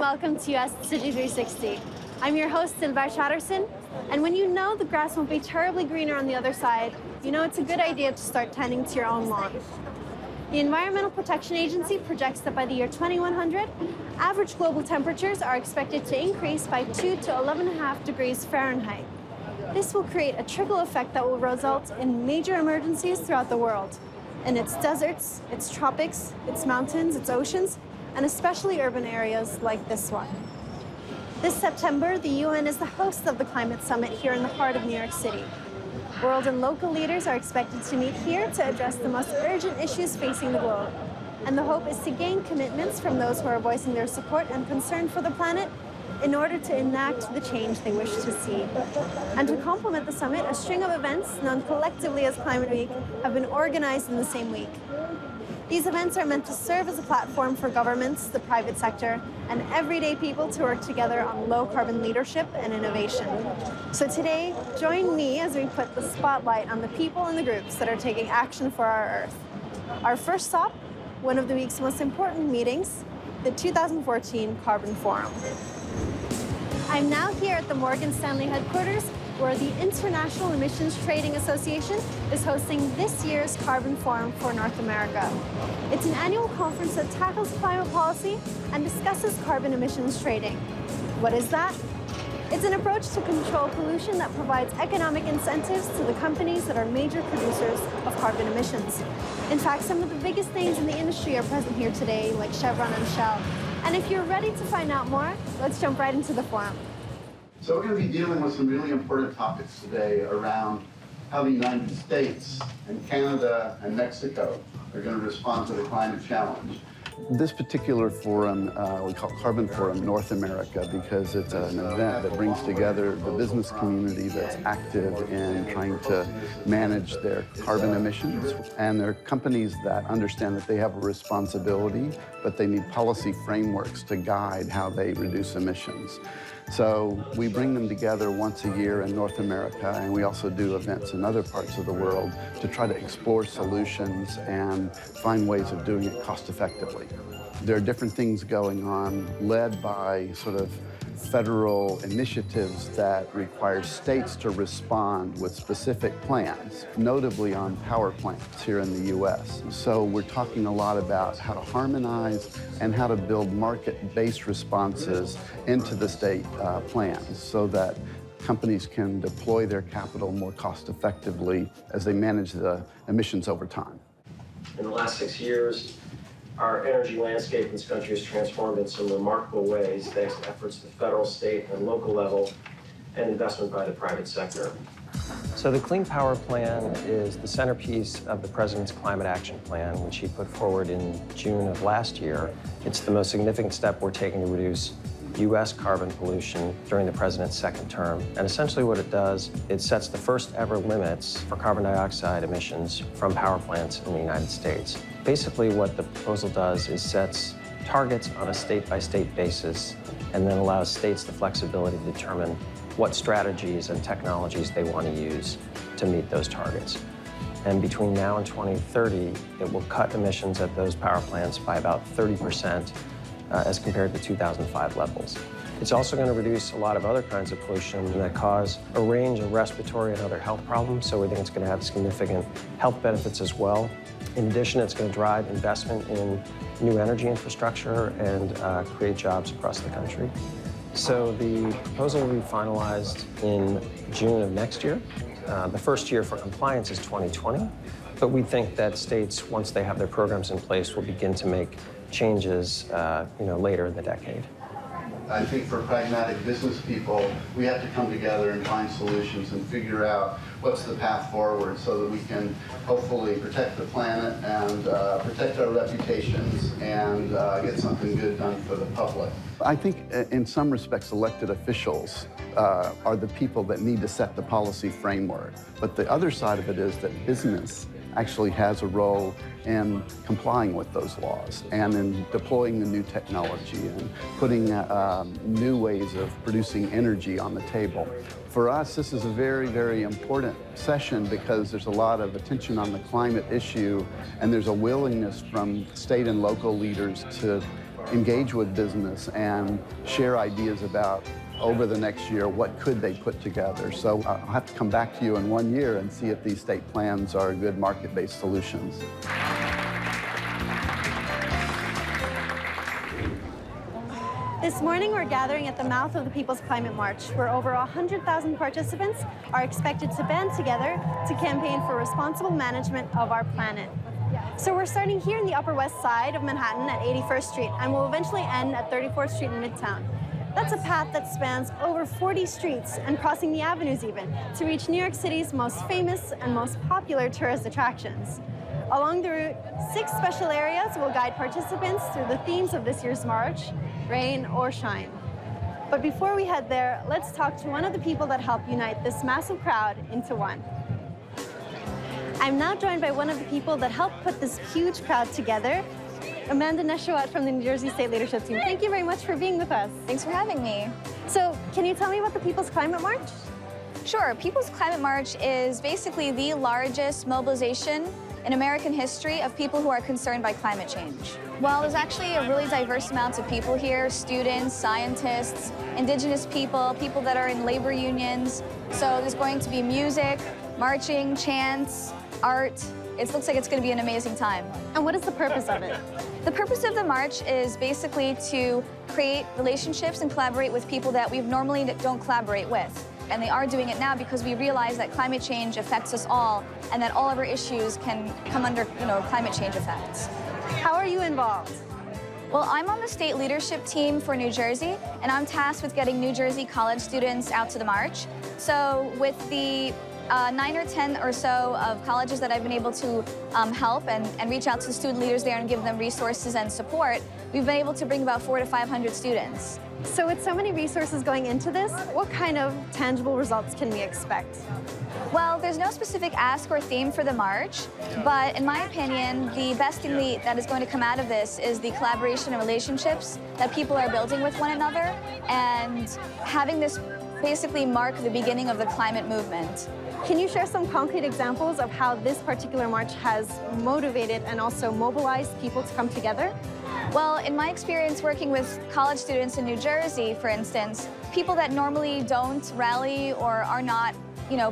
welcome to US Tzu Chi 360. I'm your host, Silver Chatterson, and when you know the grass won't be terribly greener on the other side, you know it's a good idea to start tending to your own lawn. The Environmental Protection Agency projects that by the year 2100, average global temperatures are expected to increase by 2 to 11.5 degrees Fahrenheit. This will create a trickle effect that will result in major emergencies throughout the world, in its deserts, its tropics, its mountains, its oceans, and especially urban areas like this one. This September, the UN is the host of the Climate Summit here in the heart of New York City. World and local leaders are expected to meet here to address the most urgent issues facing the globe. And the hope is to gain commitments from those who are voicing their support and concern for the planet in order to enact the change they wish to see. And to complement the summit, a string of events known collectively as Climate Week have been organized in the same week. These events are meant to serve as a platform for governments, the private sector, and everyday people to work together on low-carbon leadership and innovation. So today, join me as we put the spotlight on the people and the groups that are taking action for our Earth. Our first stop, one of the week's most important meetings, the 2014 Carbon Forum. I'm now here at the Morgan Stanley headquarters, where the International Emissions Trading Association is hosting this year's Carbon Forum for North America. It's an annual conference that tackles climate policy and discusses carbon emissions trading. What is that? It's an approach to control pollution that provides economic incentives to the companies that are major producers of carbon emissions. In fact, some of the biggest names in the industry are present here today, like Chevron and Shell. And if you're ready to find out more, let's jump right into the forum. So we're going to be dealing with some really important topics today around how the United States and Canada and Mexico are going to respond to the climate challenge. This particular forum we call Carbon Forum North America because it's an event that brings together the business community that's active in trying to manage their carbon emissions. And there are companies that understand that they have a responsibility, but they need policy frameworks to guide how they reduce emissions. So we bring them together once a year in North America, and we also do events in other parts of the world to try to explore solutions and find ways of doing it cost effectively. There are different things going on led by sort of federal initiatives that require states to respond with specific plans, notably on power plants here in the US. So we're talking a lot about how to harmonize and how to build market-based responses into the state plans so that companies can deploy their capital more cost-effectively as they manage the emissions over time. In the last 6 years, our energy landscape in this country has transformed in some remarkable ways thanks to efforts at the federal, state, and local level and investment by the private sector. So the Clean Power Plan is the centerpiece of the President's Climate Action Plan, which he put forward in June of last year. It's the most significant step we're taking to reduce U.S. carbon pollution during the President's second term. And essentially what it does, it sets the first ever limits for carbon dioxide emissions from power plants in the United States. Basically what the proposal does is sets targets on a state-by-state basis and then allows states the flexibility to determine what strategies and technologies they want to use to meet those targets. And between now and 2030, it will cut emissions at those power plants by about 30%. As compared to 2005 levels. It's also going to reduce a lot of other kinds of pollution that cause a range of respiratory and other health problems, so we think it's going to have significant health benefits as well. In addition, it's going to drive investment in new energy infrastructure and create jobs across the country. So the proposal will be finalized in June of next year. The first year for compliance is 2020, but we think that states, once they have their programs in place, will begin to make changes later in the decade. I think for pragmatic business people, we have to come together and find solutions and figure out what's the path forward so that we can hopefully protect the planet and protect our reputations and get something good done for the public. I think in some respects elected officials are the people that need to set the policy framework. But the other side of it is that business actually has a role in complying with those laws and in deploying the new technology and putting new ways of producing energy on the table. For us, this is a very, very important session because there's a lot of attention on the climate issue and there's a willingness from state and local leaders to engage with business and share ideas about over the next year, what could they put together? So I'll have to come back to you in 1 year and see if these state plans are good market-based solutions. This morning, we're gathering at the mouth of the People's Climate March, where over 100,000 participants are expected to band together to campaign for responsible management of our planet. So we're starting here in the Upper West Side of Manhattan at 81st Street, and we'll eventually end at 34th Street in Midtown. That's a path that spans over 40 streets and crossing the avenues even to reach New York City's most famous and most popular tourist attractions. Along the route, 6 special areas will guide participants through the themes of this year's march, rain or shine. But before we head there, let's talk to one of the people that helped unite this massive crowd into one. I'm now joined by one of the people that helped put this huge crowd together, Amanda Neshawat from the New Jersey State Leadership Team. Thank you very much for being with us. Thanks for having me. So, can you tell me about the People's Climate March? Sure. People's Climate March is basically the largest mobilization in American history of people who are concerned by climate change. Well, there's actually a really diverse amount of people here, students, scientists, indigenous people, people that are in labor unions. So there's going to be music, marching, chants, art. It looks like it's going to be an amazing time. And what is the purpose of it? The purpose of the march is basically to create relationships and collaborate with people that we normally don't collaborate with. And they are doing it now because we realize that climate change affects us all and that all of our issues can come under, climate change effects. How are you involved? Well, I'm on the state leadership team for New Jersey, and I'm tasked with getting New Jersey college students out to the march. So with the 9 or 10 or so of colleges that I've been able to help and reach out to the student leaders there and give them resources and support, we've been able to bring about 400 to 500 students. So with so many resources going into this, what kind of tangible results can we expect? Well, there's no specific ask or theme for the march, but in my opinion, the best thing that is going to come out of this is the collaboration and relationships that people are building with one another, and having this basically mark the beginning of the climate movement. Can you share some concrete examples of how this particular march has motivated and also mobilized people to come together? Well, in my experience working with college students in New Jersey, for instance, people that normally don't rally or are not,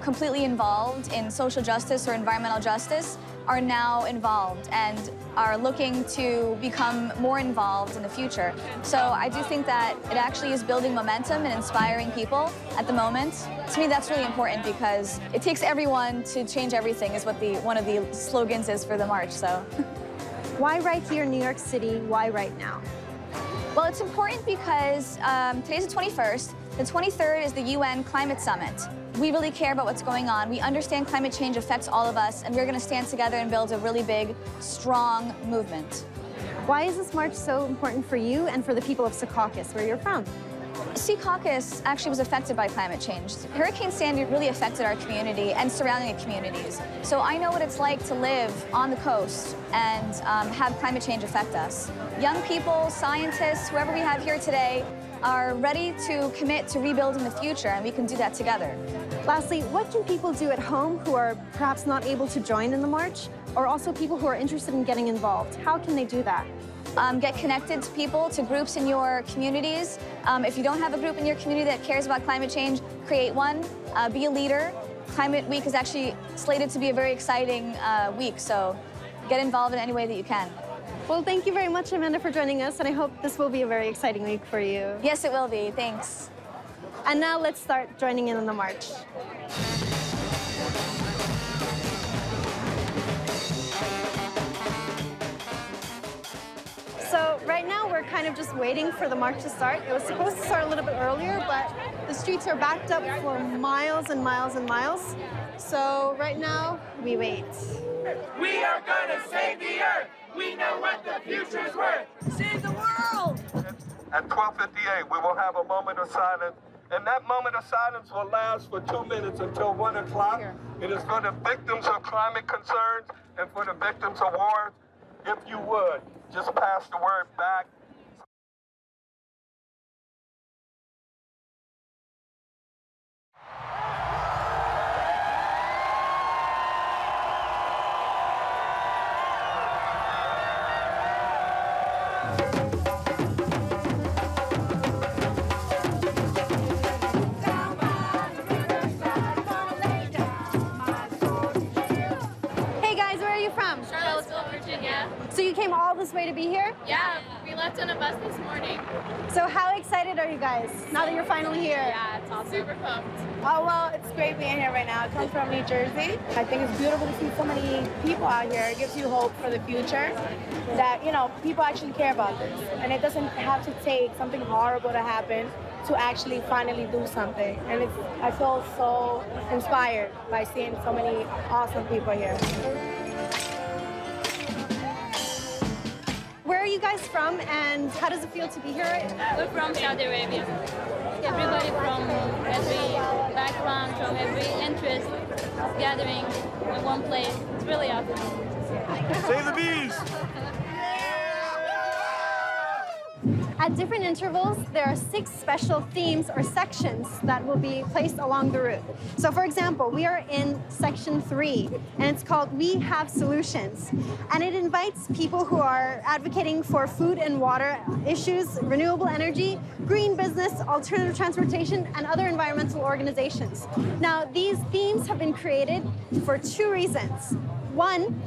completely involved in social justice or environmental justice are now involved and are looking to become more involved in the future. So I do think that it actually is building momentum and inspiring people at the moment. To me, that's really important because it takes everyone to change everything is what one of the slogans is for the march. So. Why right here in New York City? Why right now? Well, it's important because today's the 21st. The 23rd is the UN Climate Summit. We really care about what's going on. We understand climate change affects all of us, and we're going to stand together and build a really big, strong movement. Why is this march so important for you and for the people of Secaucus, where you're from? Secaucus actually was affected by climate change. Hurricane Sandy really affected our community and surrounding communities. So I know what it's like to live on the coast and have climate change affect us. Young people, scientists, whoever we have here today, are ready to commit to rebuilding the future, and we can do that together. Lastly, what can people do at home who are perhaps not able to join in the march, or also people who are interested in getting involved? How can they do that? Get connected to people, to groups in your communities. If you don't have a group in your community that cares about climate change, create one, be a leader. Climate Week is actually slated to be a very exciting week, so get involved in any way that you can. Well, thank you very much, Amanda, for joining us, and I hope this will be a very exciting week for you. Yes, it will be. Thanks. And now let's start joining in on the march. So right now we're kind of just waiting for the march to start. It was supposed to start a little bit earlier, but the streets are backed up for miles and miles and miles. So right now we wait. We are gonna save the earth. We know what the future's worth. Save the world! At 12:58, we will have a moment of silence, and that moment of silence will last for 2 minutes until 1 o'clock. It is for the victims of climate concerns and for the victims of war. If you would, just pass the word back. you came all this way to be here? Yeah, we left on a bus this morning. So how excited are you guys now that you're finally here? Yeah, it's awesome. Super pumped. Oh, well, it's great being here right now. I come from New Jersey. I think it's beautiful to see so many people out here. It gives you hope for the future that, you know, people actually care about this. And it doesn't have to take something horrible to happen to actually finally do something. And I feel so inspired by seeing so many awesome people here. Where are you guys from, and how does it feel to be here? We're from Saudi Arabia. Everybody from every background, from every interest, gathering in one place. It's really awesome. Save the bees! At different intervals, there are 6 special themes or sections that will be placed along the route. So for example, we are in section 3, and it's called We Have Solutions. And it invites people who are advocating for food and water issues, renewable energy, green business, alternative transportation, and other environmental organizations. Now, these themes have been created for 2 reasons. 1,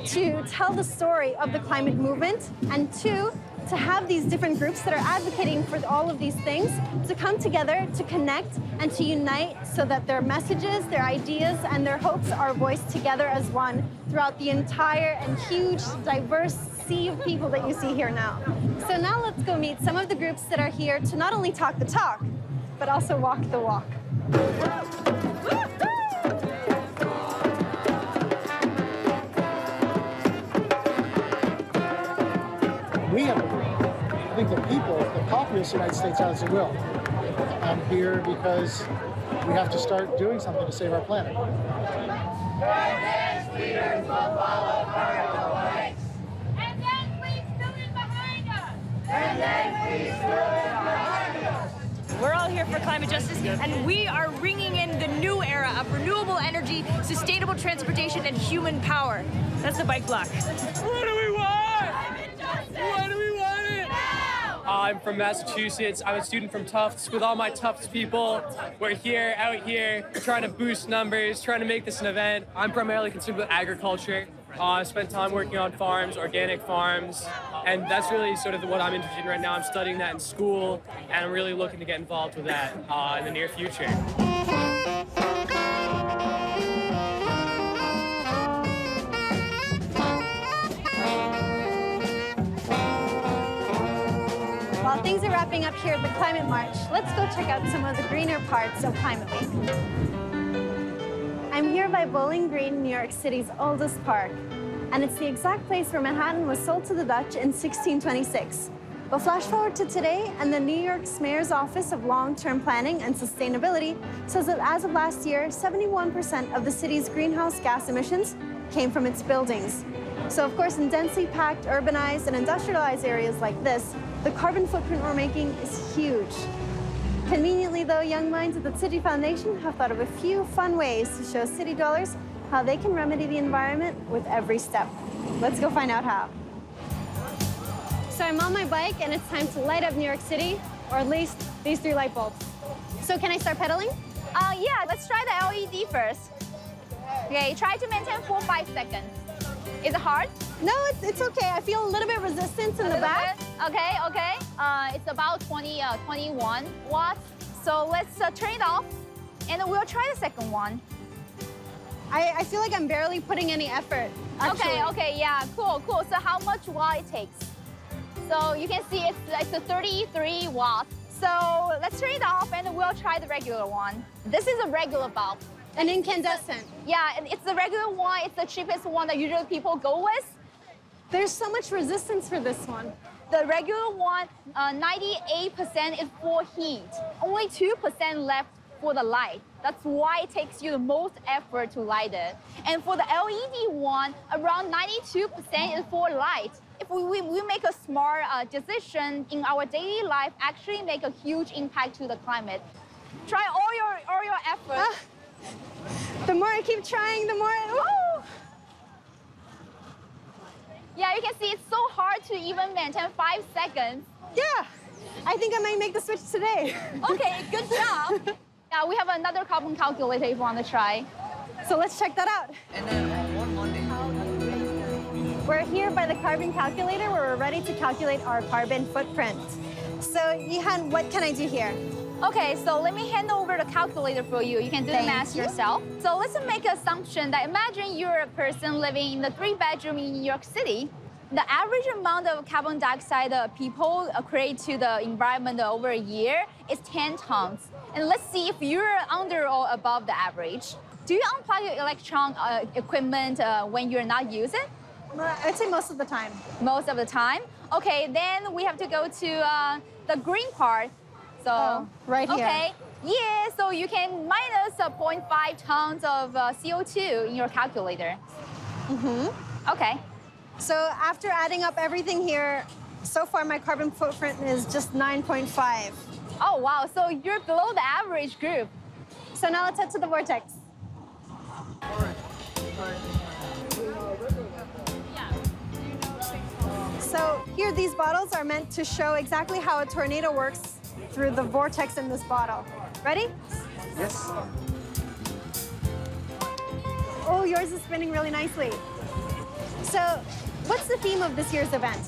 to tell the story of the climate movement, and 2, to have these different groups that are advocating for all of these things to come together, to connect, and to unite so that their messages, their ideas, and their hopes are voiced together as one throughout the entire and huge, diverse sea of people that you see here now. So now let's go meet some of the groups that are here to not only talk the talk, but also walk the walk. We have a will. I think the people, the populace of the United States has a will. I'm here because we have to start doing something to save our planet. Leaders will follow further away. And then please fill in behind us. And then please fill in behind us. We're all here for climate justice, and we are ringing in the new era of renewable energy, sustainable transportation, and human power. That's the bike block. What do we want? What do we want it? Now! I'm from Massachusetts. I'm a student from Tufts. With all my Tufts people, we're here, out here, trying to boost numbers, trying to make this an event. I'm primarily concerned with agriculture. I spent time working on farms, organic farms, and that's really sort of what I'm interested in right now. I'm studying that in school, and I'm really looking to get involved with that in the near future. While things are wrapping up here at the Climate March, let's go check out some of the greener parts of Climate Week. I'm here by Bowling Green, New York City's oldest park, and it's the exact place where Manhattan was sold to the Dutch in 1626. But flash forward to today, and the New York's Mayor's Office of Long-Term Planning and Sustainability says that as of last year, 71% of the city's greenhouse gas emissions came from its buildings. So of course, in densely packed, urbanized, and industrialized areas like this, the carbon footprint we're making is huge. Conveniently though, young minds at the Tzu Chi Foundation have thought of a few fun ways to show city dwellers how they can remedy the environment with every step. Let's go find out how. So I'm on my bike and it's time to light up New York City, or at least these 3 light bulbs. So can I start pedaling? Yeah, let's try the LED first. Okay, try to maintain for 5 seconds. Is it hard? No, it's okay. I feel a little bit resistance in the back. Okay, okay. It's about 21 watts. So let's turn it off, and we'll try the second one. I feel like I'm barely putting any effort, actually. Okay, yeah, cool. So how much watt it takes? So you can see it's a 33 watts. So let's turn it off, and we'll try the regular one. This is a regular bulb. An incandescent. Yeah, and it's the regular one. It's the cheapest one that usually people go with. There's so much resistance for this one. The regular one, 98% is for heat. Only 2% left for the light. That's why it takes you the most effort to light it. And for the LED one, around 92% is for light. If we make a smart decision in our daily life, actually make a huge impact to the climate. Try all your effort. The more I keep trying, the more woo! Yeah, you can see it's so hard to even maintain 5 seconds. Yeah, I think I might make the switch today. Okay, good job. Yeah, we have another carbon calculator if you want to try. So let's check that out. And then on one Monday. We're here by the carbon calculator where we're ready to calculate our carbon footprint. So, Yihan, what can I do here? Okay, so let me hand over the calculator for you. You can do the math yourself. So let's make an assumption that imagine you're a person living in a 3-bedroom in New York City. The average amount of carbon dioxide people create to the environment over a year is 10 tons. And let's see if you're under or above the average. Do you unplug your electron equipment when you're not using it? I'd say most of the time. Most of the time? Okay, then we have to go to the green part. So, right here. Okay, yeah, so you can minus 0.5 tons of CO2 in your calculator. Okay. So after adding up everything here, so far my carbon footprint is just 9.5. Oh, wow, so you're below the average group. So now let's head to the vortex. So here, these bottles are meant to show exactly how a tornado works through the vortex in this bottle. Ready? Yes. Oh, yours is spinning really nicely. So what's the theme of this year's event?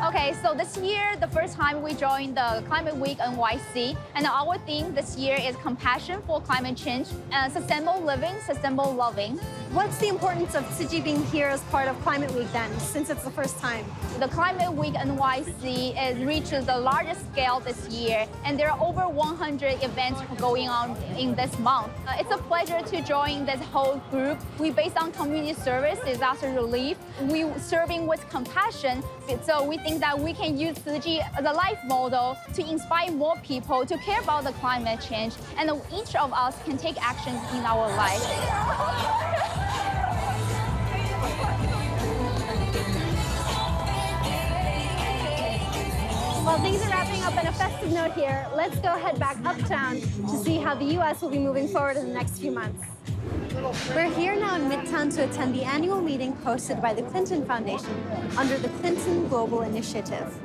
Okay, so this year, the first time we joined the Climate Week NYC, and our theme this year is compassion for climate change, sustainable living, sustainable loving. What's the importance of Tzu Chi being here as part of Climate Week then, since it's the first time? The Climate Week NYC is reaches the largest scale this year, and there are over 100 events going on in this month. It's a pleasure to join this whole group. We based on community service, disaster relief. We serving with compassion, so we think that we can use Tzu Chi as a life model to inspire more people to care about the climate change, and each of us can take actions in our life. While things are wrapping up on a festive note here, let's go head back uptown to see how the U.S. will be moving forward in the next few months. We're here now in Midtown to attend the annual meeting hosted by the Clinton Foundation under the Clinton Global Initiative.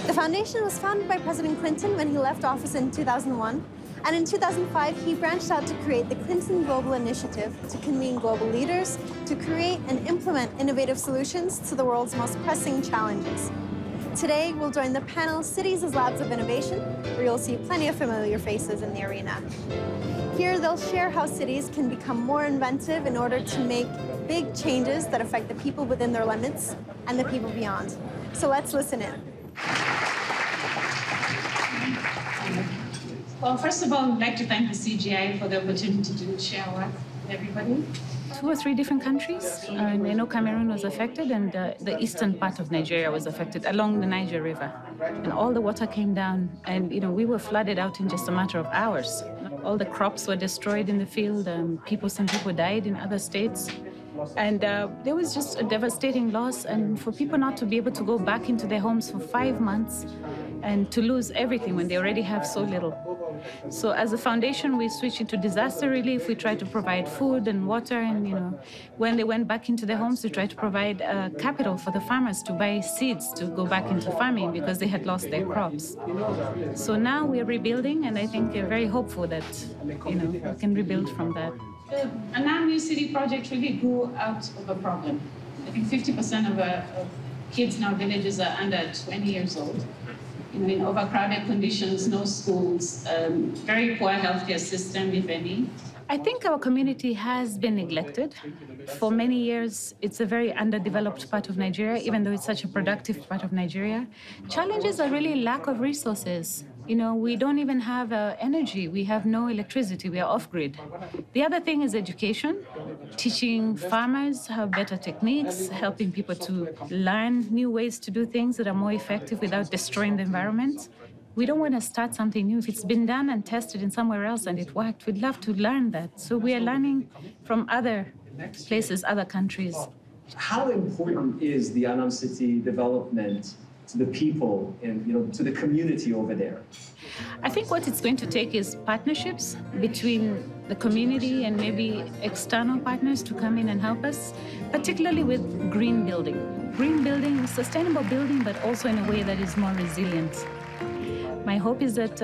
The foundation was founded by President Clinton when he left office in 2001, and in 2005 he branched out to create the Clinton Global Initiative to convene global leaders to create and implement innovative solutions to the world's most pressing challenges. Today, we'll join the panel Cities as Labs of Innovation, where you'll see plenty of familiar faces in the arena. Here, they'll share how cities can become more inventive in order to make big changes that affect the people within their limits and the people beyond. So let's listen in. Well, first of all, I'd like to thank the CGI for the opportunity to share work with everybody. 2 or 3 different countries. I know Cameroon was affected, and the eastern part of Nigeria was affected along the Niger River. And all the water came down, and we were flooded out in just a matter of hours. All the crops were destroyed in the field. Some people died in other states. And there was just a devastating loss, and for people not to be able to go back into their homes for 5 months and to lose everything when they already have so little. So as a foundation, we switched into disaster relief. We tried to provide food and water, and when they went back into their homes, we tried to provide capital for the farmers to buy seeds to go back into farming because they had lost their crops. So now we're rebuilding, and I think we're very hopeful that we can rebuild from that. The Anam New City project really grew out of a problem. I think 50% of kids in our villages are under 20 years old. In overcrowded conditions, no schools, very poor healthcare system, if any. I think our community has been neglected. For many years, it's a very underdeveloped part of Nigeria, even though it's such a productive part of Nigeria. Challenges are really lack of resources. We don't even have energy. We have no electricity. We are off-grid. The other thing is education, teaching farmers how better techniques, helping people to learn new ways to do things that are more effective without destroying the environment. We don't want to start something new. If it's been done and tested in somewhere else and it worked, we'd love to learn that. So we are learning from other places, other countries. How important is the Anam City development to the people and to the community over there? I think what it's going to take is partnerships between the community and maybe external partners to come in and help us, particularly with green building. Green building, sustainable building, but also in a way that is more resilient. My hope is that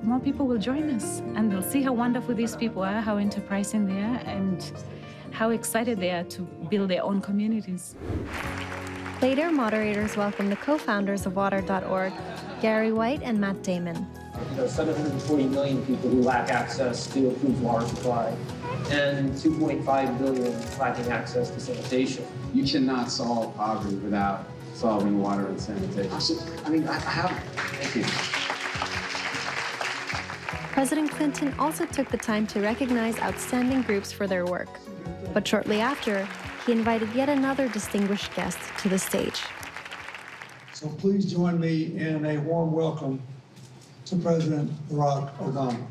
more people will join us, and they'll see how wonderful these people are, how enterprising they are, and how excited they are to build their own communities. Later, moderators welcomed the co-founders of Water.org, Gary White and Matt Damon. 740 million people who lack access to approved water supply, and 2.5 billion lacking access to sanitation. You cannot solve poverty without solving water and sanitation. Thank you. President Clinton also took the time to recognize outstanding groups for their work. But shortly after, he invited yet another distinguished guest to the stage. So please join me in a warm welcome to President Barack Obama.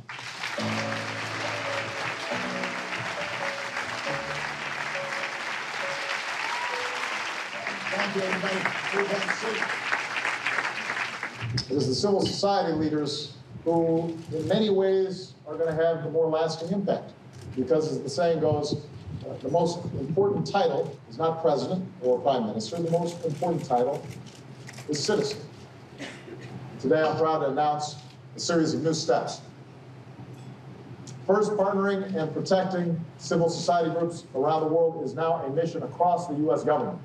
Thank you, everybody. Please have a seat. It is the civil society leaders who, in many ways, are going to have the more lasting impact. Because, as the saying goes, the most important title is not president or prime minister. The most important title is citizen. Today, I'm proud to announce a series of new steps. First, partnering and protecting civil society groups around the world is now a mission across the U.S. government.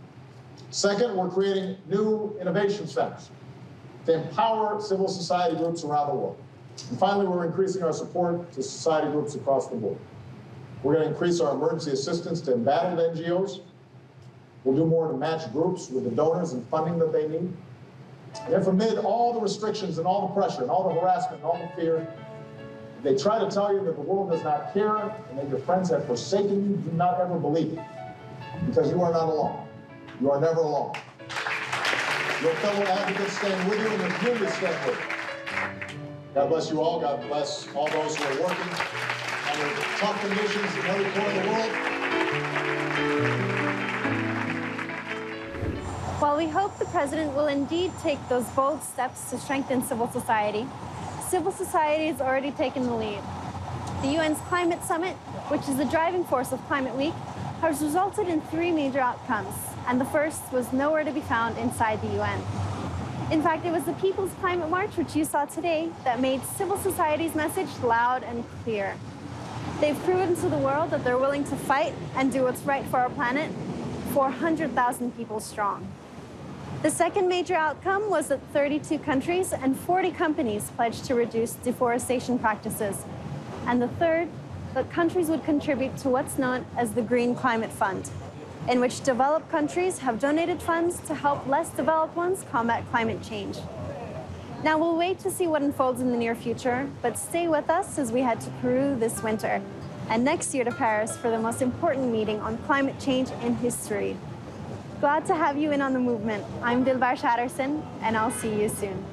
Second, we're creating new innovation centers to empower civil society groups around the world. And finally, we're increasing our support to society groups across the board. We're going to increase our emergency assistance to embattled NGOs. We'll do more to match groups with the donors and funding that they need. And if amid all the restrictions and all the pressure and all the harassment and all the fear, they try to tell you that the world does not care and that your friends have forsaken you, do not ever believe it. Because you are not alone. You are never alone. Your fellow advocates stand with you and the community stand with you. God bless you all. God bless all those who are working under tough conditions in every corner of the world. While we hope the president will indeed take those bold steps to strengthen civil society has already taken the lead. The UN's Climate Summit, which is the driving force of Climate Week, has resulted in 3 major outcomes, and the first was nowhere to be found inside the UN. In fact, it was the People's Climate March, which you saw today, that made civil society's message loud and clear. They've proven to the world that they're willing to fight and do what's right for our planet, 400,000 people strong. The second major outcome was that 32 countries and 40 companies pledged to reduce deforestation practices. And the third, that countries would contribute to what's known as the Green Climate Fund, in which developed countries have donated funds to help less developed ones combat climate change. Now, we'll wait to see what unfolds in the near future, but stay with us as we head to Peru this winter, and next year to Paris for the most important meeting on climate change in history. Glad to have you in on the movement. I'm Dilbar Shatterson, and I'll see you soon.